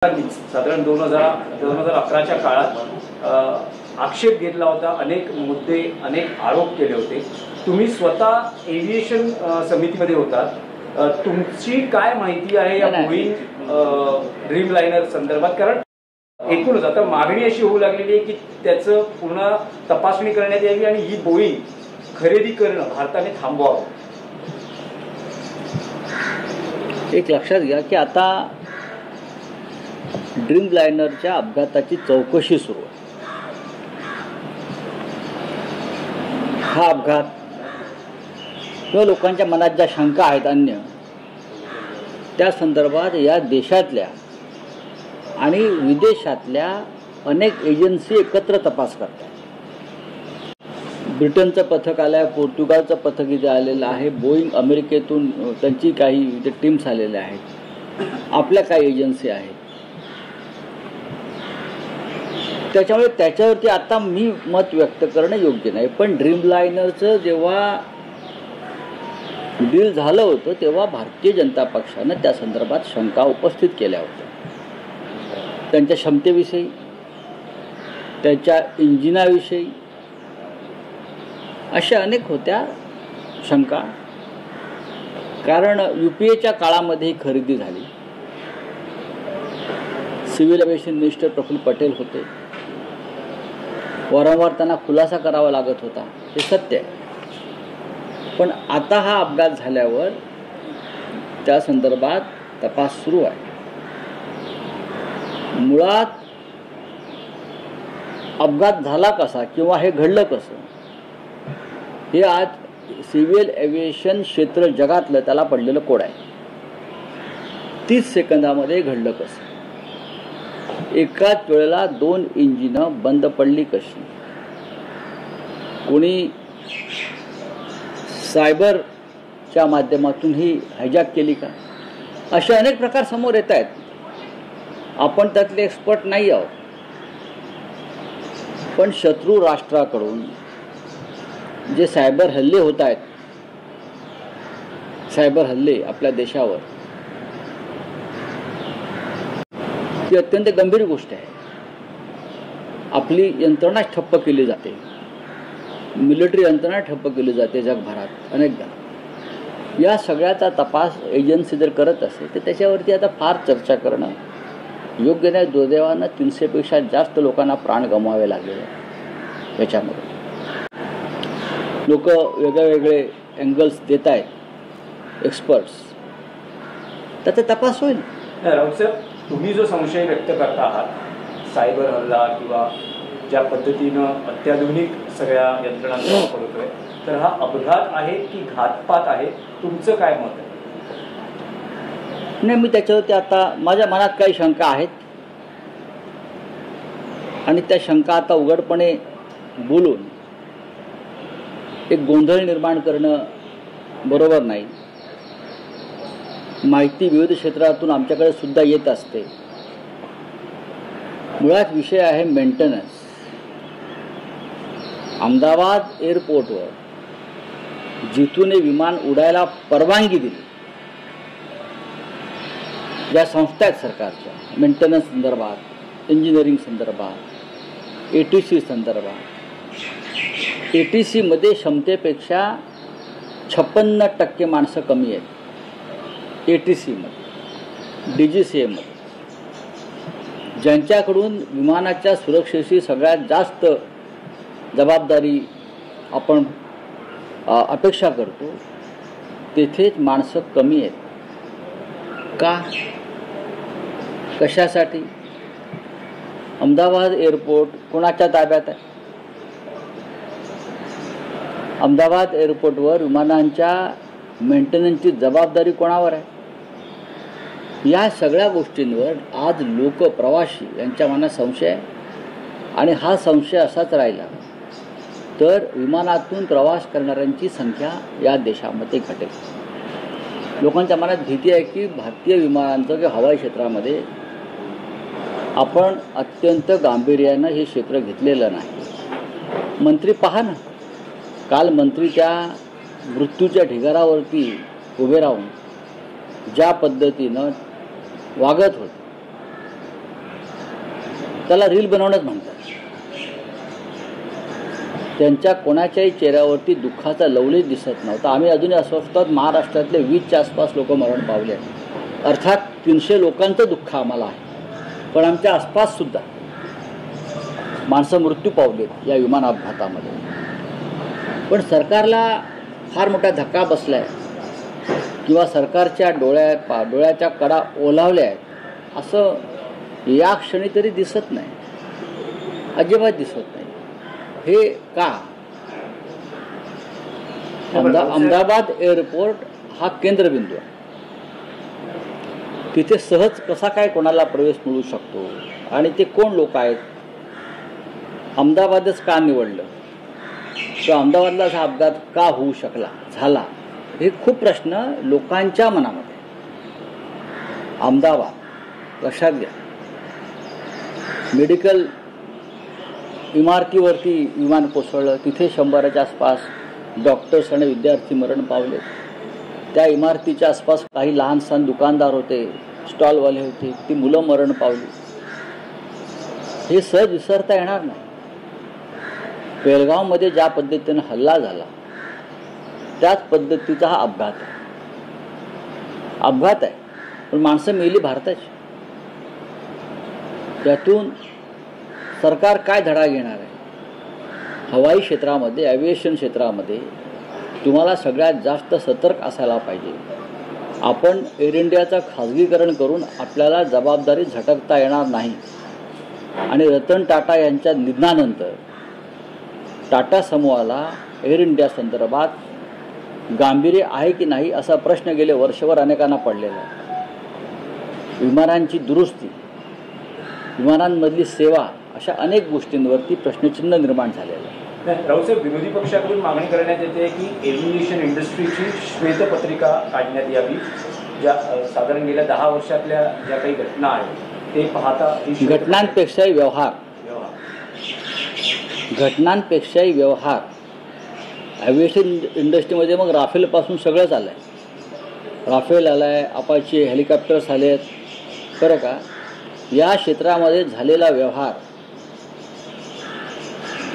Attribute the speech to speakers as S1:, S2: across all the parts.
S1: साधारण 2011च्या काळात आक्षेप घेतला होता, अनेक मुद्दे अनेक आरोप केले होते। तुम्ही स्वतः एव्हिएशन समितीमध्ये होतात, तुमची काय माहिती आहे या बोईंग ड्रीमलाइनर संदर्भात? कारण एकूणच आता मागणी अशी होऊ लागलेली आहे की त्याचं पुन्हा तपासणी करण्यात यावी आणि ही बोईंग खरेदी करणं भारताने थांबवावं।
S2: एक लक्षात घ्या की आता ड्रीमलाइनरच्या अपघाताची चौकशी सुरू आहे। हा अपघात किंवा लोकांच्या मनात ज्या शंका आहेत अन्य त्या संदर्भात या देशातल्या आणि विदेशातल्या अनेक एजन्सी एकत्र तपास करतात। ब्रिटनचं पथक आलं आहे, पोर्तुगालचं पथक इथे आलेलं आहे, बोईंग अमेरिकेतून त्यांची काही इथे टीम्स आलेल्या आहेत, आपल्या काही एजन्सी आहेत। त्याच्यामुळे त्याच्यावरती आता मी मत व्यक्त करणं योग्य नाही। पण ड्रीमलाइनरचं जेव्हा डील झालं होतं तेव्हा भारतीय जनता पक्षानं त्या संदर्भात शंका उपस्थित केल्या होत्या, त्यांच्या क्षमतेविषयी, त्याच्या इंजिनाविषयी, अशा अनेक होत्या शंका। कारण UPAच्या काळामध्ये ही खरेदी झाली, civil aviation minister Praful Patel होते, वारंवार त्यांना खुलासा करावा लागत होता, हे सत्य आहे। पण आता हा अपघात झाल्यावर त्या संदर्भात तपास सुरू आहे। मुळात अपघात झाला कसा किंवा हे घडलं कसं हे आज सिव्हिल एव्हिएशन क्षेत्र जगातलं त्याला पडलेलं कोड आहे। 30 सेकंदामध्ये घडलं कसं, एकाच वेळेला 2 इंजिनं बंद पडली कशी, कोणी सायबरच्या माध्यमातून ही हायजॅक केली का, असे अनेक प्रकार समोर येत आहेत। आपण त्यातले एक्सपर्ट नाही आहोत, पण शत्रू राष्ट्राकडून जे सायबर हल्ले होत आहेत, सायबर हल्ले आपल्या देशावर, ही अत्यंत गंभीर गोष्ट आहे। आपली यंत्रणा ठप्प केली जाते, मिलिटरी यंत्रणा ठप्प केली जाते जगभरात अनेकदा। या सगळ्याचा तपास एजन्सी जर करत असेल तर त्याच्यावरती आता फार चर्चा करणं योग्य नाही। दुर्दैवानं 300पेक्षा जास्त लोकांना प्राण गमवावे लागले याच्यामध्ये। लोक वेगळे अँगल्स देत आहेत, एक्सपर्ट्स, त्याचा तपास होईल।
S1: राऊत साहेब, तुम्ही जो संशय व्यक्त करता आहात, सायबर हल्ला किंवा ज्या पद्धतीनं अत्याधुनिक सगळ्या यंत्रणांचा वापर होतोय, तर हा अपघात आहे की घातपात आहे, तुमचं काय मत आहे?
S2: नाही, मी त्याच्यावरती आता माझ्या मनात काही शंका आहेत आणि त्या शंका आता उघडपणे बोलून एक गोंधळ निर्माण करणं बरोबर नाही। माहिती विविध क्षेत्रातून आमच्याकडे सुद्धा येत असते। मुळात विषय आहे मेंटेनन्स। अहमदाबाद एअरपोर्टवर जिथून विमान उडायला परवानगी दिली, ज्या संस्था आहेत सरकारच्या मेंटेनन्स संदर्भात, इंजिनिअरिंग संदर्भात, ATC संदर्भात, ATC मध्ये क्षमतेपेक्षा 56% माणसं कमी आहेत। ATC मध्ये, DGCA मध्ये, ज्यांच्याकडून विमानाच्या सुरक्षेशी सगळ्यात जास्त जबाबदारी आपण अपेक्षा करतो, तेथेच माणसं कमी आहेत का? कशासाठी? अहमदाबाद एअरपोर्ट कोणाच्या ताब्यात आहे? अहमदाबाद एअरपोर्टवर विमानांच्या मेंटेनन्सची जबाबदारी कोणावर आहे? या सगळ्या गोष्टींवर आज लोक, प्रवासी यांच्या मनात संशय आहे आणि हा संशय असाच राहिला तर विमानातून प्रवास करणाऱ्यांची संख्या या देशामध्ये घटेल। लोकांच्या मनात भीती आहे की भारतीय विमानांचं किंवा हवाई क्षेत्रामध्ये आपण अत्यंत गांभीर्यानं हे क्षेत्र घेतलेलं नाही। मंत्री पहा ना, काल मंत्री त्या मृत्यूच्या ढिगारावरती उभे राहून ज्या पद्धतीनं वागत होते त्याला रील बनवणंच म्हणतात. त्यांच्या कोणाच्याही चेहऱ्यावरती दुःखाचा लवलेच दिसत नव्हता. आम्ही अजूनही अस्वस्थ आहोत. महाराष्ट्रातले 20च्या आसपास लोक मरण पावले आहेत. अर्थात 300 लोकांचं दुःख आम्हाला आहे, पण आमच्या आसपाससुद्धा माणसं मृत्यू पावलेत या विमान अपघातामध्ये. पण सरकारला फार मोठा धक्का बसला आहे किंवा सरकारच्या डोळ्याच्या कडा ओलावल्या आहेत असं या क्षणी तरी दिसत नाही, अजिबात दिसत नाही. हे का? अहमदाबाद एअरपोर्ट हा केंद्रबिंदू आहे. तिथे सहज कसा काय कोणाला प्रवेश मिळू शकतो आणि ते कोण लोक आहेत? अहमदाबादच का निवडलं किंवा अहमदाबादला असा अपघात का होऊ झाला, हे खूप प्रश्न लोकांच्या मनामध्ये. अहमदाबाद लक्षात घ्या, मेडिकल इमारतीवरती विमान कोसळलं, तिथे 100च्या आसपास डॉक्टर्स आणि विद्यार्थी मरण पावले. त्या इमारतीच्या आसपास काही लहान सहान दुकानदार होते, स्टॉलवाले होते, ती मुलं मरण पावली. हे सहज विसरता येणार नाही. बेळगावमध्ये ज्या पद्धतीनं हल्ला झाला त्याच पद्धतीचा हा अपघात आहे. पण माणसं मेली भारताची. त्यातून सरकार काय धडा घेणार आहे? हवाई क्षेत्रामध्ये, एव्हिएशन क्षेत्रामध्ये तुम्हाला सगळ्यात जास्त सतर्क असायला पाहिजे. आपण एअर इंडियाचं खाजगीकरण करून आपल्याला जबाबदारी झटकता येणार नाही. आणि रतन टाटा यांच्या निधनानंतर टाटा समूहाला एअर इंडिया संदर्भात गांभीर्य आहे की नाही असा प्रश्न गेले वर्षभर अनेकांना पडलेला आहे. विमानांची दुरुस्ती, विमानांमधली सेवा, अशा अनेक गोष्टींवरती प्रश्नचिन्ह निर्माण झालेलं आहे.
S1: राऊतसाहेब, विरोधी पक्षाकडून मागणी करण्यात येते की एव्हिएशन इंडस्ट्रीची श्वेतपत्रिका काढण्यात यावी. ज्या साधारण गेल्या 10 वर्षातल्या ज्या काही घटना आहेत ते पाहता
S2: घटनांपेक्षाही व्यवहार ॲव्हिएशन इंडस्ट्रीमध्ये मग राफेलपासून सगळंच आलं आहे. राफेल आला आहे, अपाचे हेलिकॉप्टर्स आले आहेत, बरं का. या क्षेत्रामध्ये झालेला व्यवहार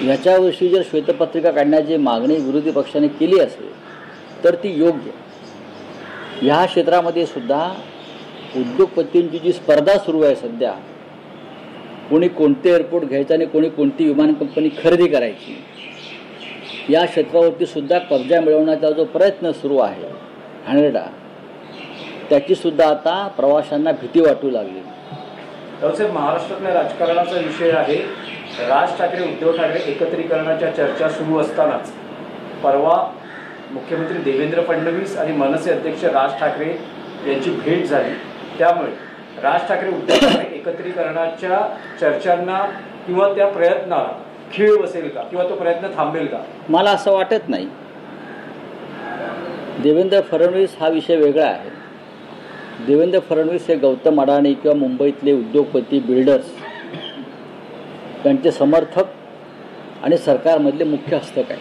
S2: याच्याविषयी जर श्वेतपत्रिका काढण्याची मागणी विरोधी पक्षाने केली असेल तर ती योग्य. ह्या क्षेत्रामध्ये सुद्धा उद्योगपतींची जी स्पर्धा सुरू आहे सध्या, कोणी कोणते एअरपोर्ट घ्यायचं आणि कोणी कोणती विमान कंपनी खरेदी करायची, या क्षेत्रावरती सुद्धा कब्जा मिळवण्याचा जो प्रयत्न सुरू आहे घाणेरडा, त्याचीसुद्धा आता प्रवाशांना भीती वाटू लागली.
S1: राऊतसाहेब, महाराष्ट्रातल्या राजकारणाचा विषय आहे. राज ठाकरे उद्धव ठाकरे एकत्रीकरणाच्या चर्चा सुरू असतानाच परवा मुख्यमंत्री देवेंद्र फडणवीस आणि मनसे अध्यक्ष राज ठाकरे यांची भेट झाली. त्यामुळे राज ठाकरे उद्धव ठाकरे एकत्रीकरणाच्या चर्चांना किंवा त्या प्रयत्नाला खीळ बसेल का किंवा तो प्रयत्न थांबेल का?
S2: मला असं वाटत नाही. देवेंद्र फडणवीस हा विषय वेगळा आहे. देवेंद्र फडणवीस हे गौतम अडाणी किंवा मुंबईतले उद्योगपती, बिल्डर्स त्यांचे समर्थक आणि सरकारमधले मुख्य हस्तक आहे.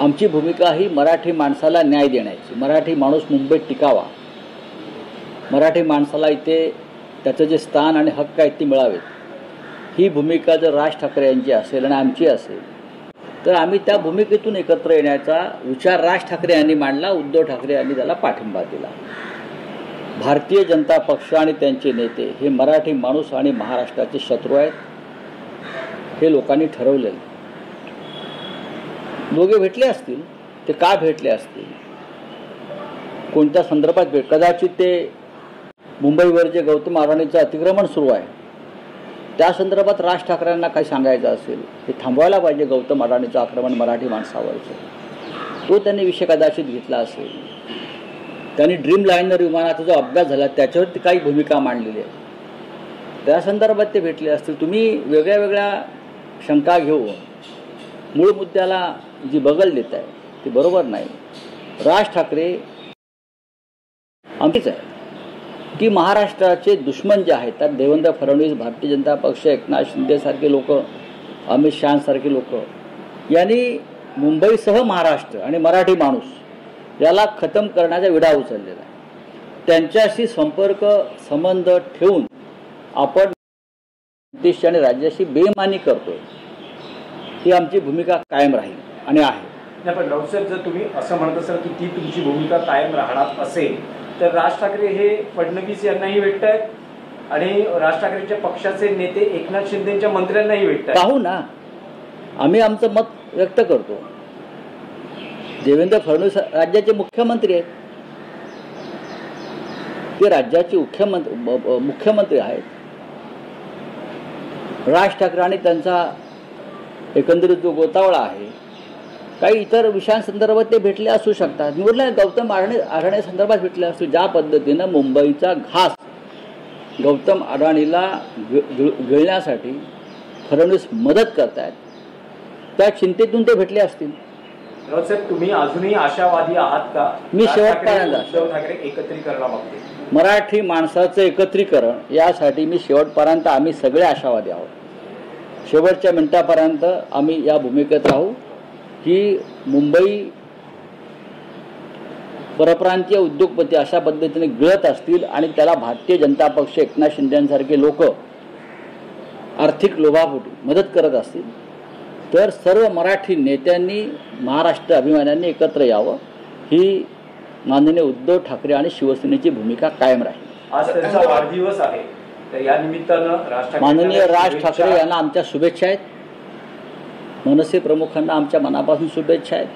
S2: आमची भूमिका ही मराठी माणसाला न्याय देण्याची, मराठी माणूस मुंबईत टिकावा, मराठी माणसाला इथे त्याचं जे स्थान आणि हक्क आहेत ते मिळावेत, ही भूमिका जर राज ठाकरे यांची असेल आणि आमची असेल तर आम्ही त्या भूमिकेतून एकत्र येण्याचा विचार राज ठाकरे यांनी मांडला, उद्धव ठाकरे यांनी त्याला पाठिंबा दिला. भारतीय जनता पक्ष आणि त्यांचे नेते हे मराठी माणूस आणि महाराष्ट्राचे शत्रू आहेत, हे लोकांनी ठरवलेलं. दोघे भेटले असतील, ते का भेटले असतील, कोणत्या संदर्भात कदाचित ते मुंबईवर जे गौतम अडाणीचं अतिक्रमण सुरू आहे त्या संदर्भात राज ठाकरेंना काही सांगायचं असेल, हे थांबवायला पाहिजे गौतम अडाणीचं आक्रमण मराठी माणसावरचं, तो त्यांनी विषय कदाचित घेतला असेल. त्यांनी ड्रीम लायनर विमानाचा जो अपघात झाला त्याच्यावरती काही भूमिका मांडलेली आहे, त्या संदर्भात ते भेटले असतील. तुम्ही वेगळ्या वेगळ्या शंका घेऊन मूळ मुद्द्याला जी बगल देत आहे ती बरोबर नाही. राज ठाकरे आमचीच आहे की महाराष्ट्राचे दुश्मन जे आहेत त्यात देवेंद्र फडणवीस, भारतीय जनता पक्ष, एकनाथ शिंदेसारखे लोक, अमित शहासारखे लोक यांनी मुंबईसह महाराष्ट्र आणि मराठी माणूस याला खतम करण्याचा विडा उचललेला आहे. त्यांच्याशी संपर्क संबंध ठेवून आपण देश आणि राज्याशी बेईमानी करतोय, ही आमची भूमिका कायम राहील आणि आहे.
S1: नाही, पण राऊतसाहेब, जर तुम्ही असं म्हणत असाल की ती तुमची भूमिका कायम राहणार असेल, तर राज ठाकरे हे फडणवीस यांनाही भेटत आहेत आणि राज ठाकरेंच्या पक्षाचे नेते एकनाथ शिंदेच्या मंत्र्यांनाही भेटत आहेत.
S2: पाहू ना, आम्ही आमचं मत व्यक्त करतो. देवेंद्र फडणवीस राज्याचे मुख्यमंत्री आहेत, ते राज्याचे मुख्यमंत्री आहेत. राज ठाकरे आणि त्यांचा एकंदरीत जो गोतावळा आहे, काही इतर विषयांसंदर्भात ते भेटले असू शकतात. निवडल्या गौतम अडाणी संदर्भात भेटले असू. ज्या पद्धतीनं मुंबईचा घास गौतम अडाणीला गिळण्यासाठी फडणवीस मदत करतायत, त्या चिंतेतून ते भेटले असतील.
S1: राऊतसाहेब, तुम्ही अजूनही आशावादी आहात का?
S2: मी शेवटपर्यंत
S1: उद्धव ठाकरे एकत्रीकरणाबाबतीत
S2: मराठी माणसाचं एकत्रीकरण यासाठी मी शेवटपर्यंत आम्ही सगळे आशावादी आहोत. शेवटच्या मिनिटापर्यंत आम्ही या भूमिकेत राहू की मुंबई परप्रांतीय उद्योगपती अशा पद्धतीने गिळत असतील आणि त्याला भारतीय जनता पक्ष, एकनाथ शिंदेसारखे लोक आर्थिक लोभापोटी मदत करत असतील, तर सर्व मराठी नेत्यांनी, महाराष्ट्र अभिमान्यांनी एकत्र यावं, ही माननीय उद्धव ठाकरे आणि शिवसेनेची भूमिका कायम राहील.
S1: आज त्यांचा वाढदिवस आहे, तर या निमित्तानं
S2: माननीय राज ठाकरे यांना आमच्या शुभेच्छा आहेत. मनसे प्रमुखांना आमच्या मनापासून शुभेच्छा आहेत.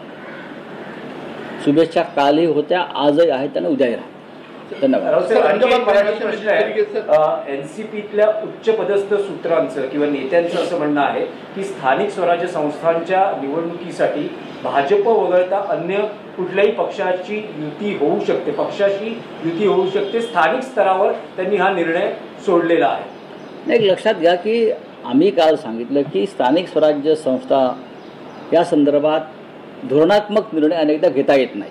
S2: शुभेच्छा कालही होत्या, आजही आहेत आणि उद्याही राहतील. धन्यवाद.
S1: एनसीपीतल्या उच्च पदस्थ सूत्रांचं किंवा नेत्यांचं असं म्हणणं आहे की स्थानिक स्वराज्य संस्थांच्या निवडणुकीसाठी भाजप वगळता अन्य कुठल्याही पक्षाची युती होऊ शकते, पक्षाशी युती होऊ शकते. स्थानिक स्तरावर त्यांनी हा निर्णय सोडलेला आहे.
S2: नाही, लक्षात घ्या की आम्ही काल सांगितलं की स्थानिक स्वराज्य संस्था या संदर्भात धोरणात्मक निर्णय अनेकदा घेता येत नाही,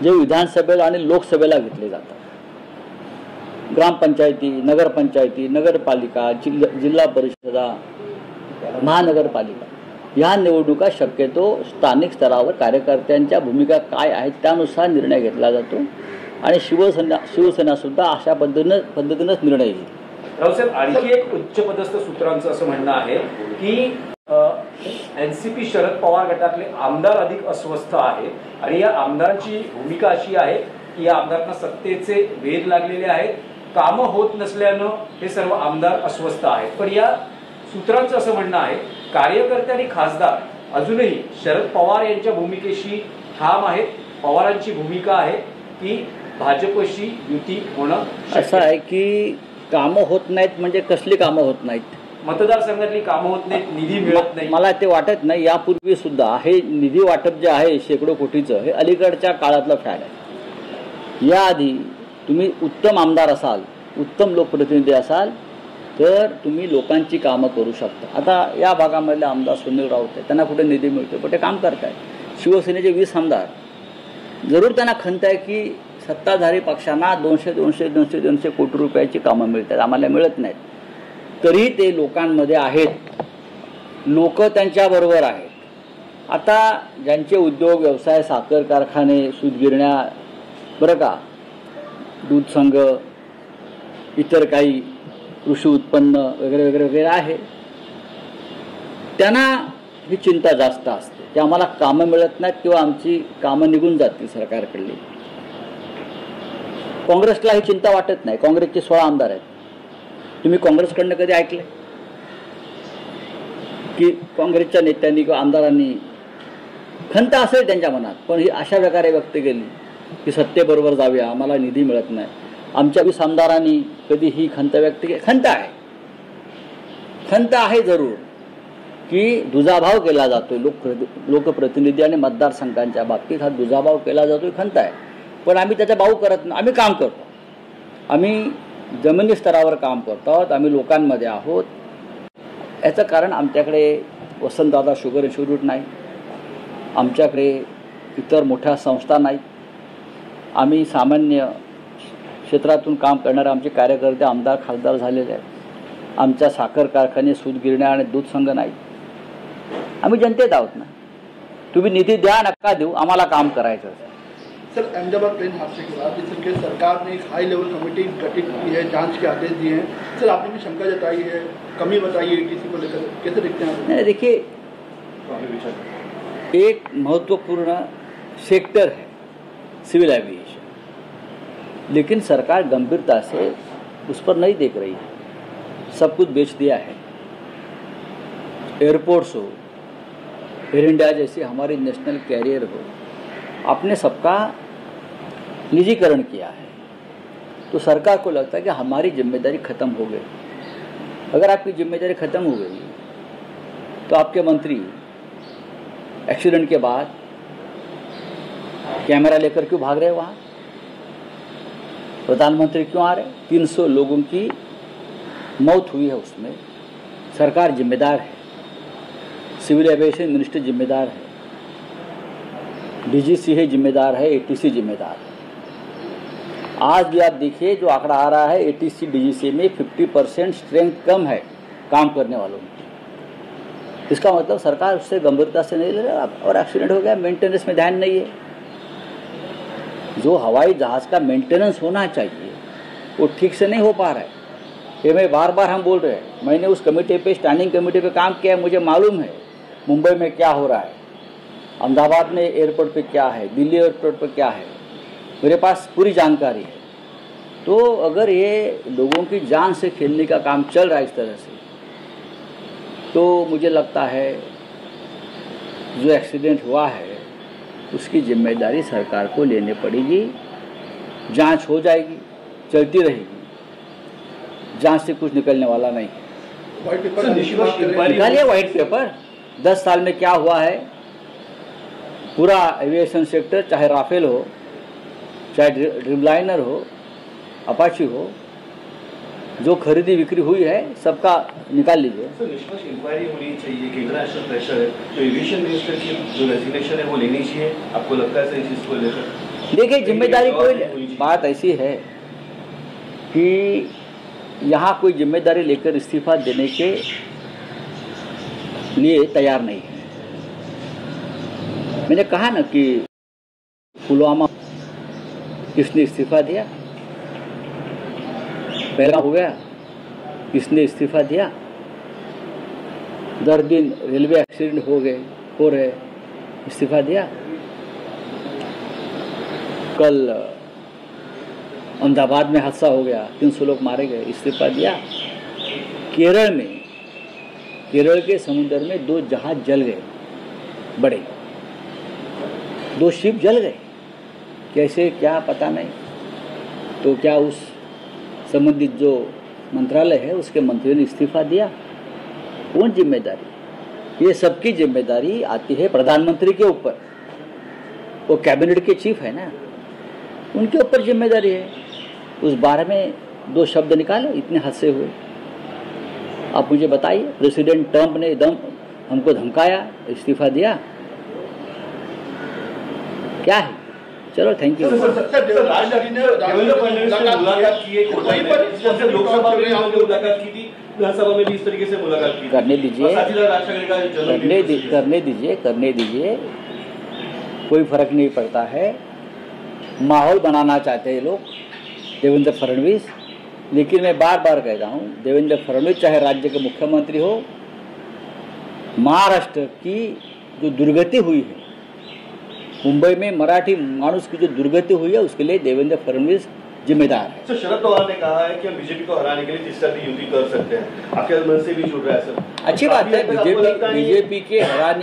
S2: जे विधानसभेला आणि लोकसभेला घेतले जातात. ग्रामपंचायती, नगरपंचायती, नगरपालिका, जिल्हा परिषदा, महानगरपालिका ह्या निवडणुका शक्यतो स्थानिक स्तरावर कार्यकर्त्यांच्या भूमिका काय आहेत त्यानुसार निर्णय घेतला जातो आणि शिवसेना सुद्धा अशा पद्धतीनंच निर्णय घेईल.
S1: रावसाहेब, आणखी एक उच्च पदस्थ सूत्रांचं असं म्हणणं आहे की एनसीपी शरद पवार गटातले आमदार अधिक अस्वस्थ आहेत आणि या आमदारांची भूमिका अशी आहे की या आमदारांना सत्तेचे वेध लागलेले आहेत, कामं होत नसल्यानं हे सर्व आमदार अस्वस्थ आहेत. पण या सूत्रांचं असं म्हणणं आहे कार्यकर्ते आणि खासदार अजूनही शरद पवार यांच्या भूमिकेशी ठाम आहेत. पवारांची भूमिका आहे की भाजपशी युती होणं
S2: असं आहे की कामं होत नाहीत म्हणजे कसली कामं होत नाहीत?
S1: मतदारसंघातली कामं होत नाहीत, निधी मिळत नाही.
S2: मला ते वाटत नाही. यापूर्वी सुद्धा हे निधी वाटप जे आहे शेकडो कोटीचं, हे अलीकडच्या काळातलं फॅड आहे. याआधी तुम्ही उत्तम आमदार असाल, उत्तम लोकप्रतिनिधी असाल तर तुम्ही लोकांची कामं करू शकता. आता या भागामधले आमदार सुनील राऊत आहे, त्यांना कुठे निधी मिळतो, पण ते काम करत आहेत. शिवसेनेचे 20 आमदार, जरूर त्यांना खंत आहे की सत्ताधारी पक्षांना 200 कोटी रुपयाची कामं मिळतात, आम्हाला मिळत नाहीत. तरी ते लोकांमध्ये आहेत, लोक त्यांच्याबरोबर आहेत. आता ज्यांचे उद्योग, व्यवसाय, साखर कारखाने, सूतगिरण्या, बरं का, दूध संघ, इतर काही कृषी उत्पन्न वगैरे वगैरे वगैरे आहे, त्यांना ही चिंता जास्त असते की आम्हाला कामं मिळत नाहीत किंवा आमची कामं निघून जातील सरकारकडली. काँग्रेसला ही चिंता वाटत नाही. काँग्रेसचे 16 आमदार आहेत. तुम्ही काँग्रेसकडनं कधी ऐकले की काँग्रेसच्या नेत्यांनी किंवा आमदारांनी खंत असेल त्यांच्या मनात, पण ही अशा प्रकारे व्यक्त केली की सत्तेबरोबर जाऊया, आम्हाला निधी मिळत नाही. आमच्या 20 आमदारांनी कधी ही खंत व्यक्त केली? खंत आहे जरूर की दुजाभाव केला जातो लोकप्रतिनिधी आणि मतदारसंघांच्या बाबतीत. हा दुजाभाव केला जातो, खंत आहे. पण आम्ही त्याचा भाव करत नाही. आम्ही काम करतो, आम्ही जमिनी स्तरावर काम करतो आहोत, आम्ही लोकांमध्ये आहोत. याचं कारण आमच्याकडे वसंतदादा शुगर इन्स्टिट्यूट नाही, आमच्याकडे इतर मोठ्या संस्था नाहीत. आम्ही सामान्य क्षेत्रातून काम करणारे आमचे कार्यकर्ते आमदार, खासदार झालेले आहेत. आमच्या साखर कारखाने, सूतगिरण्या आणि दूध संघ नाहीत. आम्ही जनतेत आहोत ना. तुम्ही निधी द्या नका देऊ, आम्हाला काम करायचं.
S3: सर, अहमदाबाद ट्रेन हादसे के बाद जिस तरीके से सरकार ने एक हाई लेवल कमेटी गठित की है, जांच के आदेश दिए हैं, सर आपने भी शंका जताई है, कमी बताई है एटीसी को लेकर, कैसे देखते हैं आप?
S2: नहीं, देखिए, एक महत्वपूर्ण सेक्टर है सिविल एविएशन, लेकिन सरकार गंभीरता से उस पर नहीं देख रही है। सब कुछ बेच दिया है। एयरपोर्ट्स हो, एयर इंडिया जैसी हमारी नेशनल कैरियर हो, आपने सबका निजीकरण किया है। तो सरकार को लगता है कि हमारी जिम्मेदारी खत्म हो गई। अगर आपकी जिम्मेदारी खत्म हो गई तो आपके मंत्री एक्सीडेंट के बाद कैमरा लेकर क्यों भाग रहे हैं वहाँ? प्रधानमंत्री क्यों आ रहे? 300 लोगों की मौत हुई है, उसमें सरकार जिम्मेदार है, सिविल एविएशन मिनिस्टर जिम्मेदार है, डीजीसी है जिम्मेदार है, एटीसी जिम्मेदार है। आज भी आप देखिए जो आंकड़ा आ रहा है, एटीसी डीजीसी में 50% स्ट्रेंथ कम है काम करने वालों में। इसका मतलब सरकार उससे गंभीरता से नहीं ले रहा, और एक्सीडेंट हो गया, मेंटेनेंस में ध्यान नहीं है। जो हवाई जहाज़ का मेंटेनेंस होना चाहिए वो ठीक से नहीं हो पा रहा है। ये मैं बार बार हम बोल रहे हैं। मैंने उस कमेटी पे, स्टैंडिंग कमेटी पे काम किया है, मुझे मालूम है मुंबई में क्या हो रहा है, अहमदाबाद में एयरपोर्ट पे क्या है, दिल्ली एयरपोर्ट पे क्या है, मेरे पास पूरी जानकारी है। तो अगर ये लोगों की जान से खेलने का काम चल रहा है इस तरह से, तो मुझे लगता है जो एक्सीडेंट हुआ है उसकी जिम्मेदारी सरकार को लेनी पड़ेगी। जांच हो जाएगी, चलती रहेगी, जांच से कुछ निकलने वाला नहीं है।
S3: व्हाइट पेपर
S2: निकालिए व्हाइट पेपर, 10 साल में क्या हुआ है, पूरा एविएशन सेक्टर, चाहे राफेल हो, चाहे ड्रीमलाइनर हो, अपाची हो, जो खरीदी बिक्री हुई है सबका निकाल लीजिए।
S4: सर, निष्पक्ष इंक्वायरी होनी चाहिए कि इंटरनेशनल प्रेशर है, तो एविएशन मिनिस्टर की जो रेजिग्नेशन है वो लेनी चाहिए। आपको लगता है सर इस चीज़ को लेकर?
S2: देखिए, जिम्मेदारी कोई बात ऐसी है कि यहाँ कोई जिम्मेदारी लेकर इस्तीफा देने के लिए तैयार नहीं है। मैंने कहा ना कि पुलवामा किसने इस्तीफा दिया, पहला हो गया, किसने इस्तीफा दिया, 10 दिन रेलवे एक्सीडेंट हो रहे, इस्तीफा दिया। कल अहमदाबाद में हादसा हो गया, 300 लोग मारे गए, इस्तीफा दिया। केरल के समुद्र में 2 जहाज जल गए, बड़े 2 शिप जल गए, कैसे क्या पता नहीं। तो क्या उस संबंधित जो मंत्रालय है उसके मंत्री ने इस्तीफा दिया? कौन जिम्मेदारी? ये सबकी जिम्मेदारी आती है प्रधानमंत्री के ऊपर, वो कैबिनेट के चीफ है ना, उनके ऊपर जिम्मेदारी है। उस बारे में 2 शब्द निकाले, इतने हादसे हुए। आप मुझे बताइए, प्रेसिडेंट ट्रंप ने हमको धमकाया, इस्तीफा दिया, क्या है? चलो, थैंक यू।
S4: देवेंद्र फडणवीस ने मुलाकात की है, लोकसभा में मुलाकात की थी, विधानसभा में भी इस तरीके से मुलाकात की।
S2: करने दीजिए, करने दीजिए, कोई फर्क नहीं पड़ता है। माहौल बनाना चाहते हैं लोग, देवेंद्र फडणवीस। लेकिन मैं बार बार कहता हूँ, देवेंद्र फडणवीस चाहे राज्य के मुख्यमंत्री हो, महाराष्ट्र की जो दुर्गति हुई है, मुंबई में मराठी मानुस की जो दुर्गति हुई है, उसके लिए देवेंद्र फडणवीस जिम्मेदार है।
S4: सर, शरद पवार ने कहा है कि हम बीजेपी को हराने के लिए जिस तरह की युति कर सकते हैं, आपके मन से भी जुड़ रहा है सर।
S2: अच्छी बात है, बीजेपी के हराने